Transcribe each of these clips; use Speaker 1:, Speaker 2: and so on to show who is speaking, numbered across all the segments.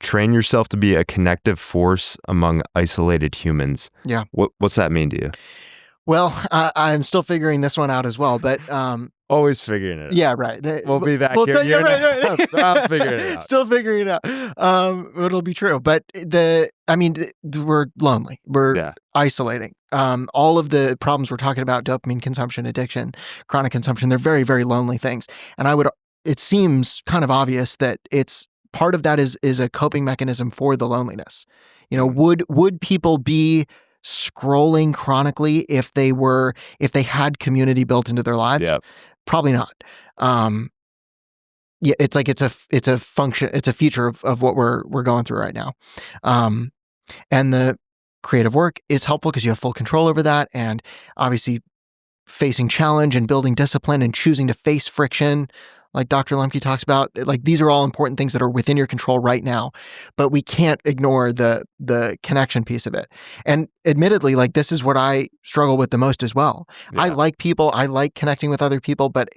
Speaker 1: train yourself to be a connective force among isolated humans.
Speaker 2: Yeah.
Speaker 1: What's that mean to you?
Speaker 2: Well, I'm still figuring this one out as well, but
Speaker 1: always figuring it out.
Speaker 2: Yeah, right.
Speaker 1: We'll be back here.
Speaker 2: Right.
Speaker 1: I'm figuring it out.
Speaker 2: Still figuring it out. It'll be true. But we're lonely. We're isolating. All of the problems we're talking about, dopamine consumption, addiction, chronic consumption, they're very, very lonely things. And it seems kind of obvious that it's part of that is a coping mechanism for the loneliness. Would people be scrolling chronically if they had community built into their lives?
Speaker 1: Yep.
Speaker 2: Probably not. It's like it's a function, it's a feature of what we're going through right now. And the creative work is helpful because you have full control over that, and obviously facing challenge and building discipline and choosing to face friction, like Dr. Lemke talks about, like these are all important things that are within your control right now, but we can't ignore the connection piece of it. And admittedly, like this is what I struggle with the most as well. Yeah. I like people, I like connecting with other people, but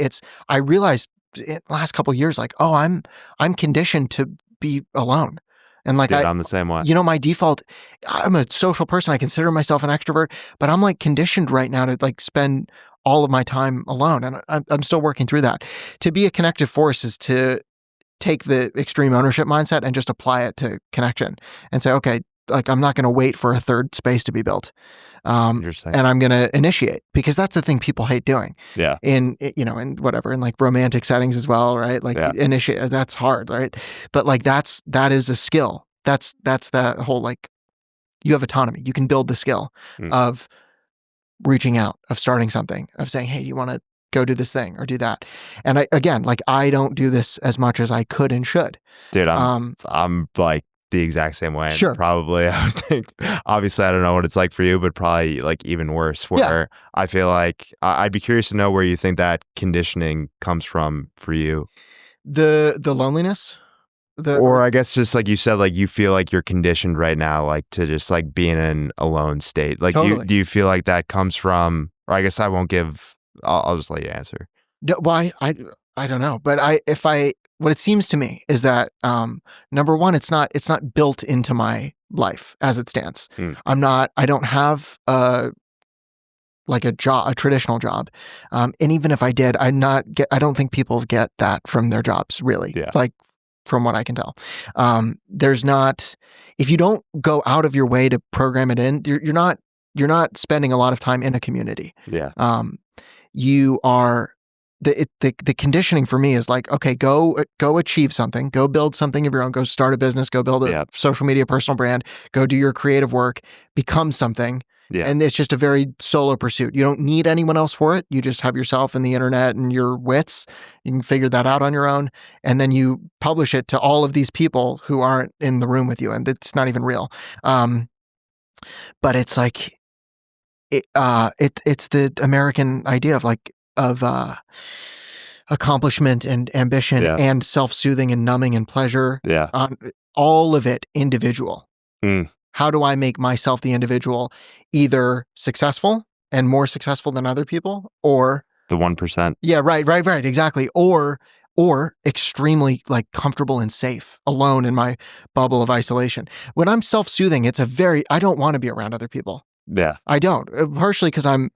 Speaker 2: I realized in the last couple of years, like, oh, I'm conditioned to be alone. And like,
Speaker 1: I'm the same way.
Speaker 2: My default, I'm a social person. I consider myself an extrovert, but I'm like conditioned right now to like spend all of my time alone. And I'm still working through that. To be a connective force is to take the extreme ownership mindset and just apply it to connection and say, okay, like I'm not going to wait for a third space to be built. And I'm going to initiate, because that's the thing people hate doing. Yeah. In whatever, in like romantic settings as well, right? Like initiate, that's hard, right? But like that is a skill. That's the whole, like, you have autonomy. You can build the skill of reaching out, of starting something, of saying, hey, you want to go do this thing or do that. And I don't do this as much as I could and should.
Speaker 1: Dude, I'm like the exact same way.
Speaker 2: Sure.
Speaker 1: Probably, I would think, obviously, I don't know what it's like for you, but probably like even worse, where I feel like I'd be curious to know where you think that conditioning comes from for you.
Speaker 2: The loneliness?
Speaker 1: Or I guess just like you said, like you feel like you're conditioned right now, like to just like be in an alone state. Like,
Speaker 2: totally.
Speaker 1: do you feel like that comes from, or I guess I won't I'll just let you answer.
Speaker 2: No, well, I don't know, but what it seems to me is that, number one, it's not built into my life as it stands. I don't have a traditional job. And even if I did, I don't think people get that from their jobs, really. Yeah. Like, from what I can tell. If you don't go out of your way to program it in, you're not spending a lot of time in a community.
Speaker 1: Yeah.
Speaker 2: You are, the conditioning for me is like, okay, go achieve something, go build something of your own, go start a business, go build a social media personal brand, go do your creative work, become something. Yeah. And it's just a very solo pursuit. You don't need anyone else for it. You just have yourself and the internet and your wits. You can figure that out on your own. And then you publish it to all of these people who aren't in the room with you. And it's not even real. But it's like, it's the American idea of accomplishment and ambition and self-soothing and numbing and pleasure.
Speaker 1: Yeah.
Speaker 2: All of it individual. How do I make myself, the individual, either successful and more successful than other people, or
Speaker 1: the 1%? Yeah,
Speaker 2: right, exactly. Or extremely like comfortable and safe, alone in my bubble of isolation. When I'm self-soothing, I don't want to be around other people.
Speaker 1: Yeah.
Speaker 2: I don't. Partially because I'm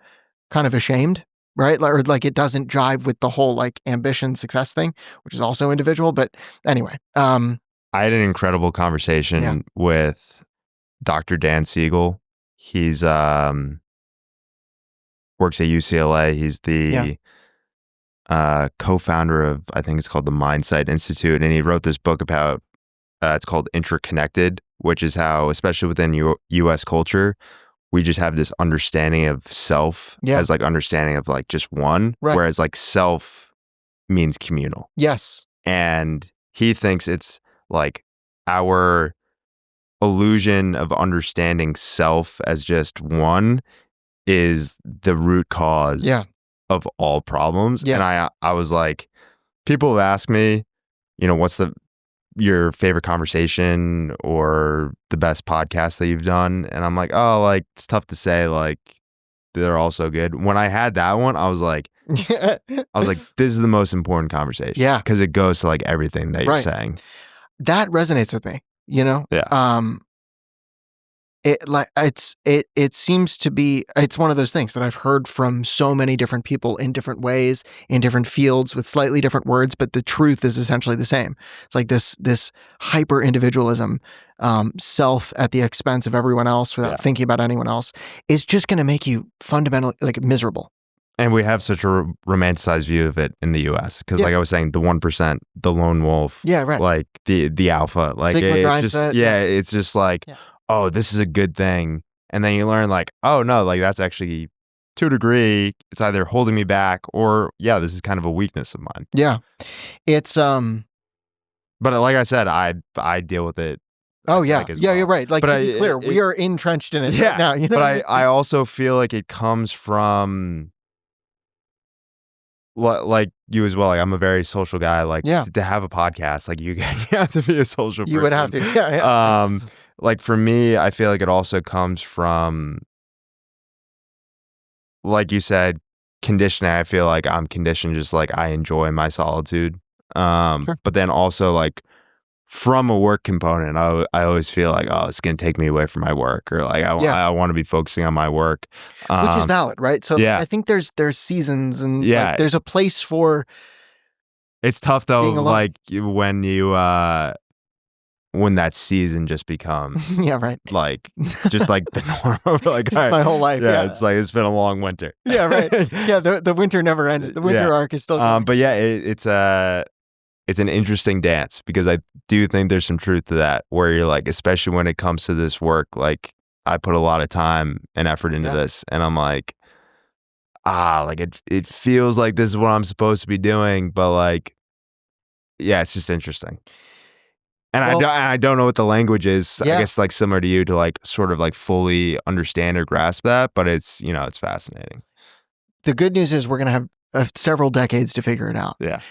Speaker 2: kind of ashamed, right? Or like it doesn't jive with the whole like ambition success thing, which is also individual. But anyway.
Speaker 1: I had an incredible conversation with Dr. Dan Siegel. He's works at UCLA. He's the co-founder of, I think it's called the Mindset Institute, and he wrote this book about it's called Interconnected, which is how, especially within U.S. culture, we just have this understanding of self as like understanding of like just one, whereas like self means communal.
Speaker 2: Yes.
Speaker 1: And he thinks it's like our illusion of understanding self as just one is the root cause of all problems. And I was like, people have asked me, what's your favorite conversation or the best podcast that you've done? And I'm like, oh, like it's tough to say, like they're all so good. When I had that one, I was like, this is the most important conversation. Yeah. Because it goes to like everything that you're saying.
Speaker 2: That resonates with me. you know?
Speaker 1: Yeah.
Speaker 2: It seems to be, it's one of those things that I've heard from so many different people in different ways, in different fields with slightly different words, but the truth is essentially the same. It's like this hyper individualism, self at the expense of everyone else without thinking about anyone else, is just going to make you fundamentally like miserable.
Speaker 1: And we have such a romanticized view of it in the U.S. because, like I was saying, the 1%, the lone wolf, like the alpha, like it's just it's just like, oh, this is a good thing, and then you learn like, oh no, like that's actually to a degree, it's either holding me back or this is kind of a weakness of mine.
Speaker 2: Yeah, it's
Speaker 1: but like I said, I deal with it.
Speaker 2: Oh yeah, you're right. Like, but to be clear, we are entrenched in it right now. You know,
Speaker 1: but I also feel like it comes from. Like you as well. Like I'm a very social guy. Like to have a podcast, like you have to be a social person.
Speaker 2: You would have to.
Speaker 1: Like for me, I feel like it also comes from, like you said, conditioning. I feel like I'm conditioned just like I enjoy my solitude. But then also like from a work component, I always feel like, oh, it's going to take me away from my work, or like I want to be focusing on my work,
Speaker 2: which is valid, right? So I think there's seasons and like, there's a place for.
Speaker 1: It's tough though, like when you when that season just becomes like just like the norm, like
Speaker 2: my whole life.
Speaker 1: It's like it's been a long winter.
Speaker 2: The winter never ended. The winter arc is still going.
Speaker 1: But it's an interesting dance because I do think there's some truth to that, where you're like, especially when it comes to this work, like I put a lot of time and effort into this, and I'm like, like it feels like this is what I'm supposed to be doing, but like, it's just interesting. And I don't know what the language is. I guess like similar to you, to like sort of like fully understand or grasp that, but it's, it's fascinating.
Speaker 2: The good news is we're going to have several decades to figure it out.
Speaker 1: Yeah.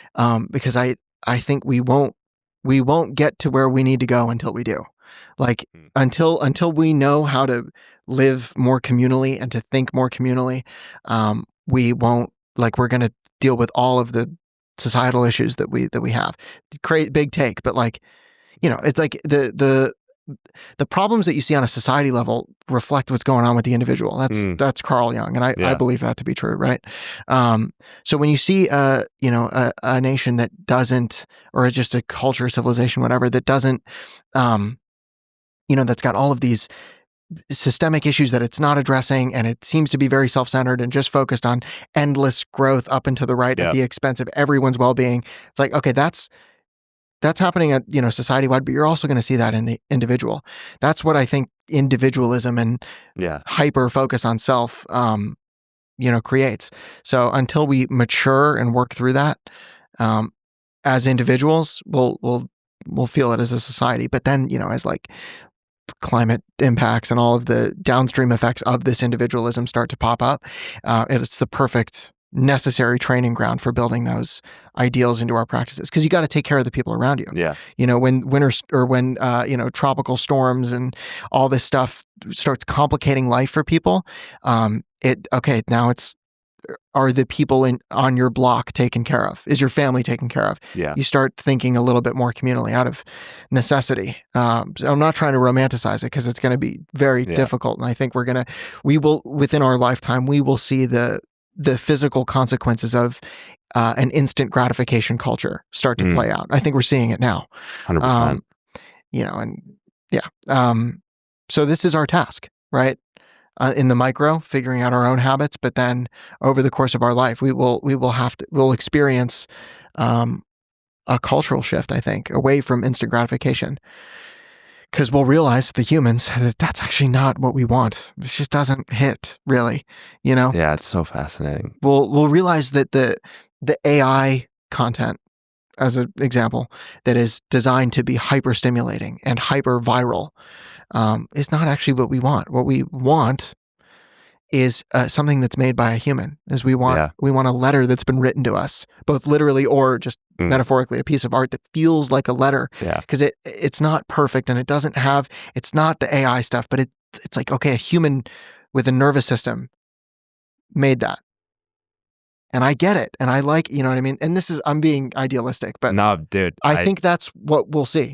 Speaker 2: Because I think we won't get to where we need to go until we do. Like until we know how to live more communally and to think more communally, we won't, like, we're going to deal with all of the societal issues that we have. Big take, but like, it's like the problems that you see on a society level reflect what's going on with the individual. That's Carl Jung, and I believe that to be true, right? So when you see a nation that doesn't, or just a culture, civilization, whatever, that doesn't, that's got all of these systemic issues that it's not addressing, and it seems to be very self-centered and just focused on endless growth up and to the right at the expense of everyone's well-being. It's like, okay, that's happening at, society-wide, but you're also going to see that in the individual. That's what I think individualism and hyper focus on self, creates. So until we mature and work through that, as individuals, we'll feel it as a society. But then, as like climate impacts and all of the downstream effects of this individualism start to pop up, it's the perfect necessary training ground for building those ideals into our practices, because you got to take care of the people around you. When winters, or when tropical storms and all this stuff starts complicating life for people, now it's, are the people on your block taken care of? Is your family taken care of? You start thinking a little bit more communally out of necessity. So I'm not trying to romanticize it, because it's going to be very difficult, and I think we will within our lifetime, we will see the physical consequences of an instant gratification culture start to play out. I think we're seeing it now.
Speaker 1: 100%.
Speaker 2: So this is our task, right? In the micro, figuring out our own habits, but then over the course of our life, we'll experience a cultural shift, I think, away from instant gratification. Because we'll realize, the humans, that that's actually not what we want. It just doesn't hit, really,
Speaker 1: Yeah, it's so fascinating.
Speaker 2: We'll realize that the AI content, as an example, that is designed to be hyper stimulating and hyper viral, is not actually what we want. What we want is something that's made by a human. We want a letter that's been written to us, both literally or just metaphorically, a piece of art that feels like a letter. Because it's not perfect, and it's not the AI stuff, but it's like, okay, a human with a nervous system made that. And I get it, and I like, you know what I mean? And I'm being idealistic, but
Speaker 1: no, dude,
Speaker 2: I think that's what we'll see.